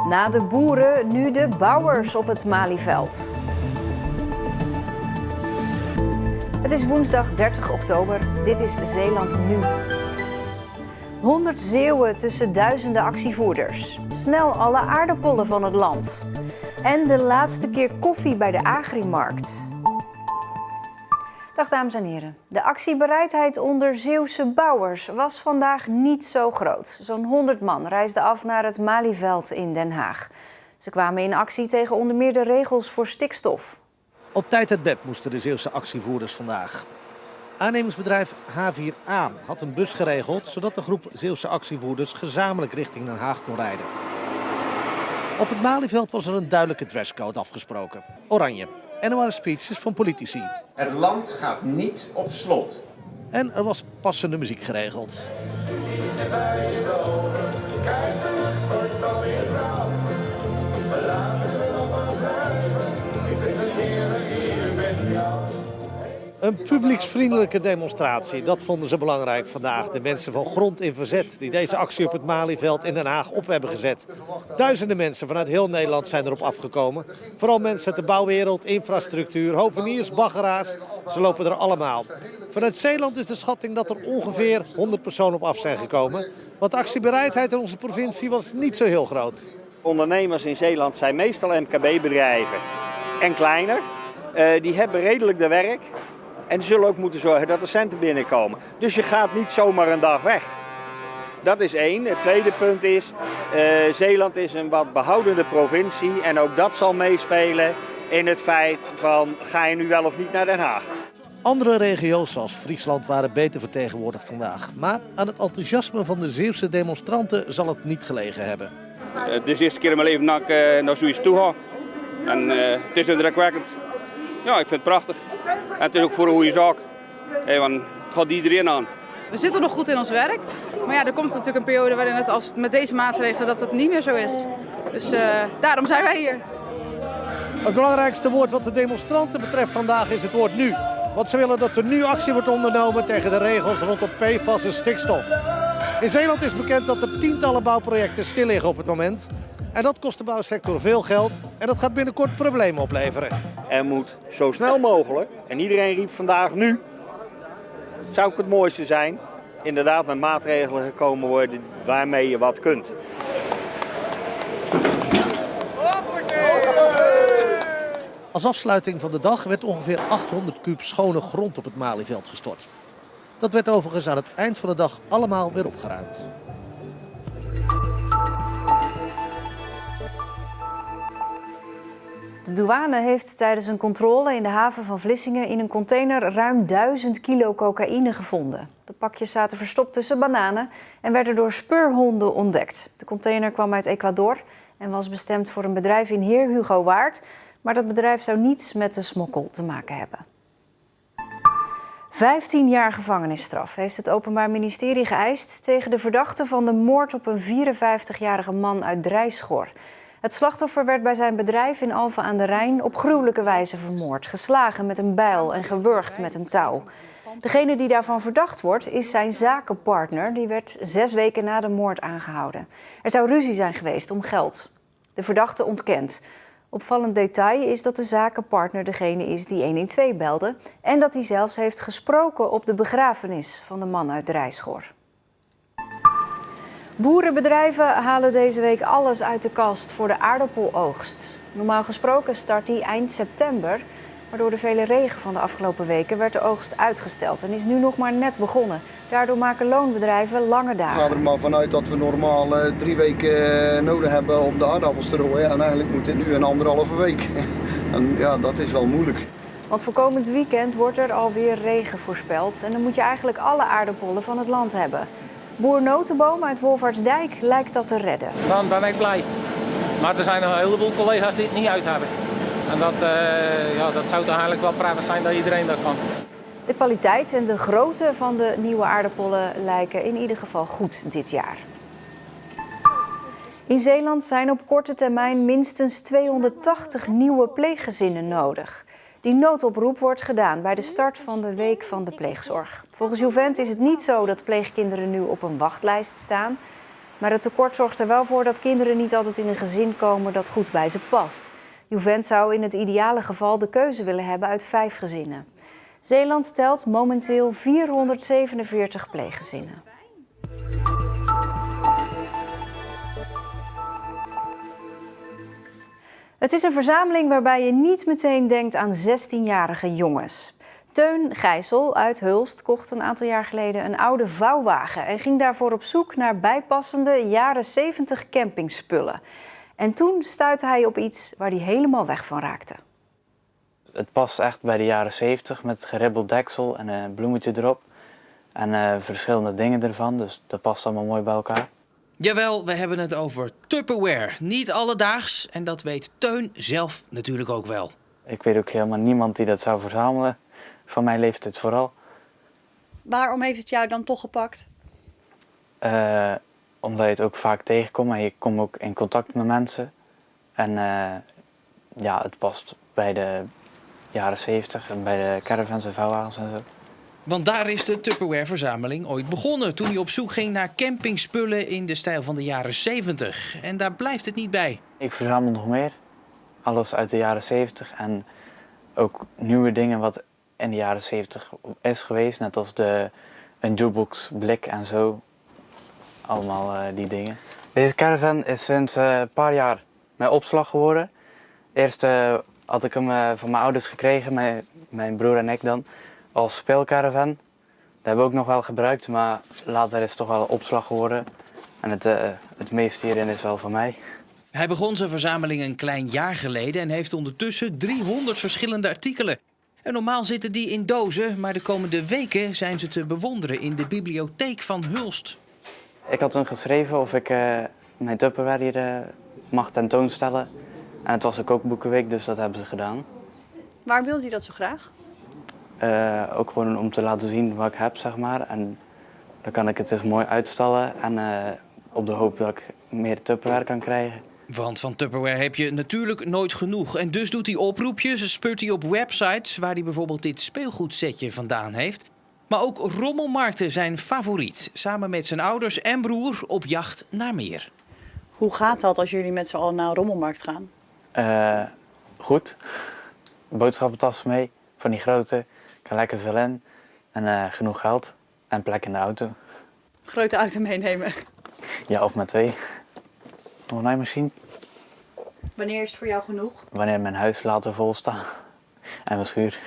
Na de boeren nu de bouwers op het Malieveld. Het is woensdag 30 oktober. Dit is Zeeland Nu. 100 zeeuwen tussen duizenden actievoerders. Snel alle aardappelen van het land. En de laatste keer koffie bij de Agrimarkt. Dag dames en heren. De actiebereidheid onder Zeeuwse bouwers was vandaag niet zo groot. Zo'n 100 man reisden af naar het Malieveld in Den Haag. Ze kwamen in actie tegen onder meer de regels voor stikstof. Op tijd uit bed moesten de Zeeuwse actievoerders vandaag. Aannemingsbedrijf H4A had een bus geregeld zodat de groep Zeeuwse actievoerders gezamenlijk richting Den Haag kon rijden. Op het Malieveld was er een duidelijke dresscode afgesproken. Oranje. En er waren speeches van politici. Het land gaat niet op slot. En er was passende muziek geregeld. Een publieksvriendelijke demonstratie, dat vonden ze belangrijk vandaag. De mensen van Grond in Verzet die deze actie op het Malieveld in Den Haag op hebben gezet. Duizenden mensen vanuit heel Nederland zijn erop afgekomen. Vooral mensen uit de bouwwereld, infrastructuur, hoveniers, baggeraars. Ze lopen er allemaal. Vanuit Zeeland is de schatting dat er ongeveer 100 personen op af zijn gekomen. Want de actiebereidheid in onze provincie was niet zo heel groot. Ondernemers in Zeeland zijn meestal MKB-bedrijven en kleiner. Die hebben redelijk de werk. En die zullen ook moeten zorgen dat er centen binnenkomen. Dus je gaat niet zomaar een dag weg. Dat is één. Het tweede punt is, Zeeland is een wat behoudende provincie. En ook dat zal meespelen in het feit van, ga je nu wel of niet naar Den Haag? Andere regio's zoals Friesland waren beter vertegenwoordigd vandaag. Maar aan het enthousiasme van de Zeeuwse demonstranten zal het niet gelegen hebben. Het is de eerste keer in mijn leven dat ik naar zoiets toe ga. En het is indrukwekkend. Ja, ik vind het prachtig. En het is ook voor een goede zaak. Want het gaat iedereen aan. We zitten nog goed in ons werk. Maar ja, er komt natuurlijk een periode waarin het als met deze maatregelen dat het niet meer zo is. Dus daarom zijn wij hier. Het belangrijkste woord wat de demonstranten betreft vandaag is het woord nu. Want ze willen dat er nu actie wordt ondernomen tegen de regels rondom PFAS en stikstof. In Zeeland is bekend dat er tientallen bouwprojecten stil liggen op het moment. En dat kost de bouwsector veel geld en dat gaat binnenkort problemen opleveren. Er moet zo snel mogelijk, en iedereen riep vandaag nu, het zou ook het mooiste zijn, inderdaad met maatregelen gekomen worden waarmee je wat kunt. Als afsluiting van de dag werd ongeveer 800 kuub schone grond op het Malieveld gestort. Dat werd overigens aan het eind van de dag allemaal weer opgeruimd. De douane heeft tijdens een controle in de haven van Vlissingen in een container ruim 1000 kilo cocaïne gevonden. De pakjes zaten verstopt tussen bananen en werden door speurhonden ontdekt. De container kwam uit Ecuador en was bestemd voor een bedrijf in Heer Hugo Waard, maar dat bedrijf zou niets met de smokkel te maken hebben. 15 jaar gevangenisstraf heeft het Openbaar Ministerie geëist tegen de verdachte van de moord op een 54-jarige man uit Drijschor. Het slachtoffer werd bij zijn bedrijf in Alphen aan de Rijn op gruwelijke wijze vermoord, geslagen met een bijl en gewurgd met een touw. Degene die daarvan verdacht wordt is zijn zakenpartner, die werd 6 weken na de moord aangehouden. Er zou ruzie zijn geweest om geld. De verdachte ontkent. Opvallend detail is dat de zakenpartner degene is die 112 belde en dat hij zelfs heeft gesproken op de begrafenis van de man uit Drijschor. Boerenbedrijven halen deze week alles uit de kast voor de aardappeloogst. Normaal gesproken start die eind september, maar door de vele regen van de afgelopen weken werd de oogst uitgesteld en is nu nog maar net begonnen. Daardoor maken loonbedrijven lange dagen. Ik ga er maar vanuit dat we normaal 3 weken nodig hebben om de aardappels te rooien en eigenlijk moet dit nu een 1,5 week. En ja, dat is wel moeilijk. Want voor komend weekend wordt er alweer regen voorspeld en dan moet je eigenlijk alle aardappelen van het land hebben. Boer Notenboom uit Wolvaartsdijk lijkt dat te redden. Dan ben ik blij. Maar er zijn een heleboel collega's die het niet uit hebben. En dat zou toch eigenlijk wel prettig zijn dat iedereen dat kan. De kwaliteit en de grootte van de nieuwe aardappelen lijken in ieder geval goed dit jaar. In Zeeland zijn op korte termijn minstens 280 nieuwe pleeggezinnen nodig. Die noodoproep wordt gedaan bij de start van de Week van de Pleegzorg. Volgens Juvent is het niet zo dat pleegkinderen nu op een wachtlijst staan. Maar het tekort zorgt er wel voor dat kinderen niet altijd in een gezin komen dat goed bij ze past. Juvent zou in het ideale geval de keuze willen hebben uit 5 gezinnen. Zeeland telt momenteel 447 pleeggezinnen. Het is een verzameling waarbij je niet meteen denkt aan 16-jarige jongens. Teun Gijssel uit Hulst kocht een aantal jaar geleden een oude vouwwagen en ging daarvoor op zoek naar bijpassende jaren 70 campingspullen. En toen stuitte hij op iets waar hij helemaal weg van raakte. Het past echt bij de jaren 70 met geribbeld deksel en een bloemetje erop. En verschillende dingen ervan, dus dat past allemaal mooi bij elkaar. Jawel, we hebben het over Tupperware. Niet alledaags en dat weet Teun zelf natuurlijk ook wel. Ik weet ook helemaal niemand die dat zou verzamelen, van mijn leeftijd vooral. Waarom heeft het jou dan toch gepakt? Omdat je het ook vaak tegenkomt en je komt ook in contact met mensen. En ja, het past bij de jaren 70 en bij de caravans en vouwwagens en zo. Want daar is de Tupperware-verzameling ooit begonnen toen hij op zoek ging naar campingspullen in de stijl van de jaren 70. En daar blijft het niet bij. Ik verzamel nog meer. Alles uit de jaren 70 en ook nieuwe dingen wat in de jaren 70 is geweest. Net als een jukebox blik en zo. Allemaal die dingen. Deze caravan is sinds een paar jaar mijn opslag geworden. Eerst had ik hem van mijn ouders gekregen, mijn broer en ik dan, als speelcaravan. Dat hebben we ook nog wel gebruikt, maar later is het toch wel een opslag geworden. En het meeste hierin is wel van mij. Hij begon zijn verzameling een klein jaar geleden en heeft ondertussen 300 verschillende artikelen. En normaal zitten die in dozen, maar de komende weken zijn ze te bewonderen in de bibliotheek van Hulst. Ik had toen geschreven of ik mijn Tupperware hier mag tentoonstellen. En het was een kookboekenweek, dus dat hebben ze gedaan. Waarom wilde je dat zo graag? Ook gewoon om te laten zien wat ik heb, zeg maar. En dan kan ik het dus mooi uitstellen en op de hoop dat ik meer Tupperware kan krijgen. Want van Tupperware heb je natuurlijk nooit genoeg. En dus doet hij oproepjes, speurt hij op websites waar hij bijvoorbeeld dit speelgoedsetje vandaan heeft. Maar ook rommelmarkten zijn favoriet. Samen met zijn ouders en broer op jacht naar meer. Hoe gaat dat als jullie met z'n allen naar een rommelmarkt gaan? Goed. Boodschappentas mee, van die grote. Ik kan lekker veel in. En genoeg geld. En plek in de auto. Grote auto meenemen. Ja, of maar 2. Nog een naaimachine. Wanneer is het voor jou genoeg? Wanneer mijn huis later vol staat. En mijn schuur.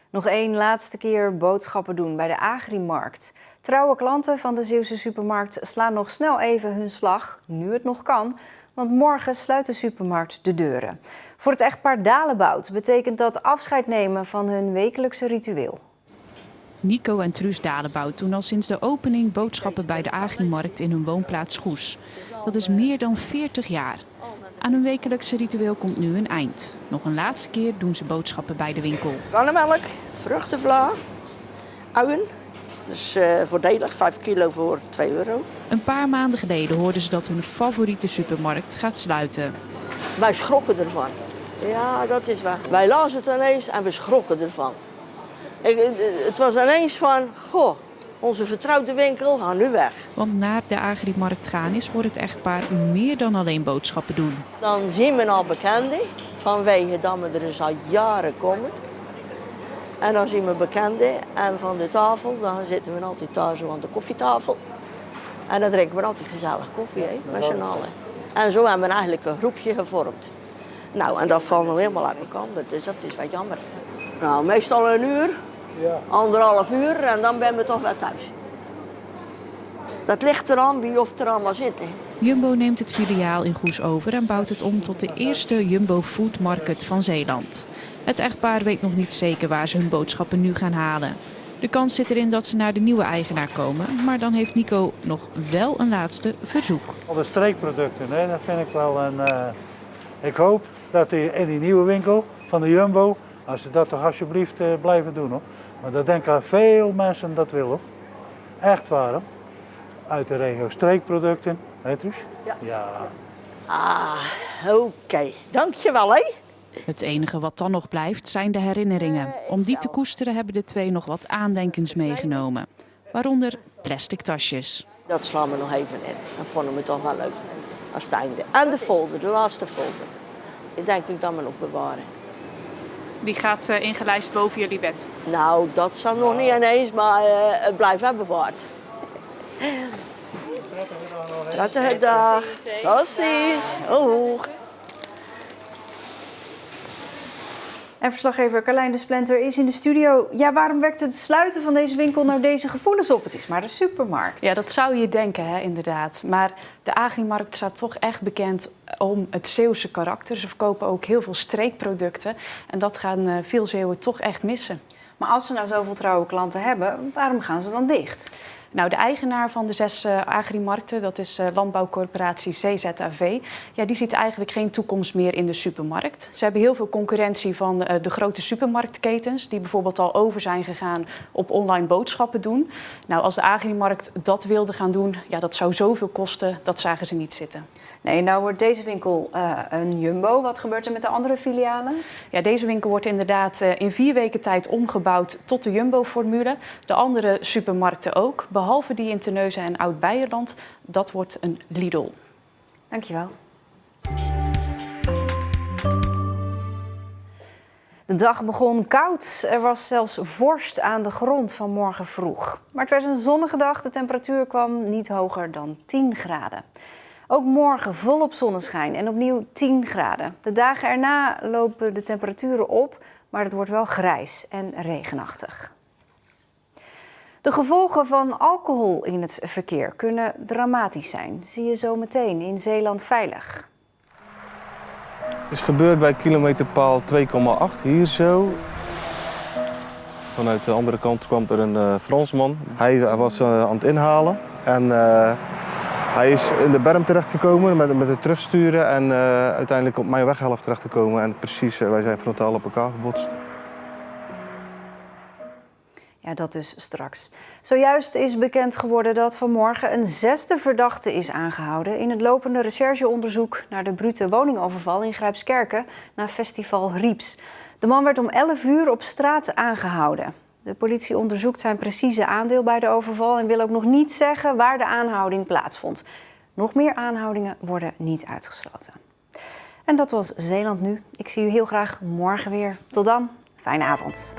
Nog één laatste keer boodschappen doen bij de Agrimarkt. Trouwe klanten van de Zeeuwse supermarkt slaan nog snel even hun slag, nu het nog kan. Want morgen sluit de supermarkt de deuren. Voor het echtpaar Dalebout betekent dat afscheid nemen van hun wekelijkse ritueel. Nico en Truus Dalebout doen al sinds de opening boodschappen bij de Agrimarkt in hun woonplaats Goes. Dat is meer dan 40 jaar. Aan hun wekelijkse ritueel komt nu een eind. Nog een laatste keer doen ze boodschappen bij de winkel. Kannemelk, vruchtenvla, uien. Dus voordelig, 5 kilo voor €2. Een paar maanden geleden hoorden ze dat hun favoriete supermarkt gaat sluiten. Wij schrokken ervan. Ja, dat is waar. Wij lazen het ineens en we schrokken ervan. Het was ineens van, goh, onze vertrouwde winkel gaat nu weg. Want naar de Agrimarkt gaan is voor het echtpaar meer dan alleen boodschappen doen. Dan zien we al bekenden, vanwege dat we er dus al jaren komen. En dan zien we bekenden en van de tafel, dan zitten we altijd daar zo aan de koffietafel. En dan drinken we altijd gezellig koffie, met z'n allen. En zo hebben we eigenlijk een groepje gevormd. Nou, en dat valt nog helemaal uit elkaar, dus dat is wat jammer. Nou, meestal een uur, 1,5 uur en dan ben we toch wel thuis. Dat ligt eraan wie of er allemaal zit. Jumbo neemt het filiaal in Goes over en bouwt het om tot de eerste Jumbo Food Market van Zeeland. Het echtpaar weet nog niet zeker waar ze hun boodschappen nu gaan halen. De kans zit erin dat ze naar de nieuwe eigenaar komen, maar dan heeft Nico nog wel een laatste verzoek. Al de streekproducten, hè, dat vind ik wel een... Ik hoop dat in die nieuwe winkel van de Jumbo, als ze dat toch alsjeblieft blijven doen. Hoor. Maar dat denk ik dat veel mensen dat willen. Echt waar. Hoor. Uit de regio streekproducten, weet u? Ja. Ah, oké. Dankjewel, hè. Het enige wat dan nog blijft zijn de herinneringen. Om die te koesteren hebben de twee nog wat aandenkens meegenomen. Waaronder plastic tasjes. Dat slaan we nog even in. Dat vonden we toch wel leuk. Als het einde. En de folder, de laatste folder. Die denk ik dan maar nog bewaren. Die gaat ingelijst boven jullie bed. Nou, dat zal nog niet ineens, maar het blijft wel bewaard. Prettige dag. Tot ziens. Hoog. En verslaggever Carlijn de Splenter is in de studio. Ja, waarom wekt het sluiten van deze winkel nou deze gevoelens op? Het is maar de supermarkt. Ja, dat zou je denken, hè, inderdaad. Maar de Agrimarkt staat toch echt bekend om het Zeeuwse karakter. Ze verkopen ook heel veel streekproducten. En dat gaan veel Zeeuwen toch echt missen. Maar als ze nou zoveel trouwe klanten hebben, waarom gaan ze dan dicht? Nou, de eigenaar van de 6 agrimarkten, dat is landbouwcorporatie CZAV... Ja, die ziet eigenlijk geen toekomst meer in de supermarkt. Ze hebben heel veel concurrentie van de grote supermarktketens... die bijvoorbeeld al over zijn gegaan op online boodschappen doen. Nou, als de agrimarkt dat wilde gaan doen, ja, dat zou zoveel kosten, dat zagen ze niet zitten. Nee, nou wordt deze winkel een Jumbo. Wat gebeurt er met de andere filialen? Ja, deze winkel wordt inderdaad in 4 weken tijd omgebouwd tot de Jumbo-formule. De andere supermarkten ook, behalve die in Terneuzen en Oud-Beierland. Dat wordt een Lidl. Dankjewel. De dag begon koud. Er was zelfs vorst aan de grond vanmorgen vroeg. Maar het werd een zonnige dag. De temperatuur kwam niet hoger dan 10 graden. Ook morgen volop zonneschijn en opnieuw 10 graden. De dagen erna lopen de temperaturen op, maar het wordt wel grijs en regenachtig. De gevolgen van alcohol in het verkeer kunnen dramatisch zijn. Zie je zo meteen in Zeeland Veilig. Het is gebeurd bij kilometerpaal 2,8 hier zo. Vanuit de andere kant kwam er een Fransman. Hij was aan het inhalen en hij is in de berm terechtgekomen met het terugsturen en uiteindelijk op mijn weghelft terechtgekomen. En precies, wij zijn frontaal op elkaar gebotst. Ja, dat dus straks. Zojuist is bekend geworden dat vanmorgen een 6e verdachte is aangehouden in het lopende rechercheonderzoek naar de brute woningoverval in Grijpskerken na festival Rieps. De man werd om 11 uur op straat aangehouden. De politie onderzoekt zijn precieze aandeel bij de overval en wil ook nog niet zeggen waar de aanhouding plaatsvond. Nog meer aanhoudingen worden niet uitgesloten. En dat was Zeeland Nu. Ik zie u heel graag morgen weer. Tot dan, fijne avond.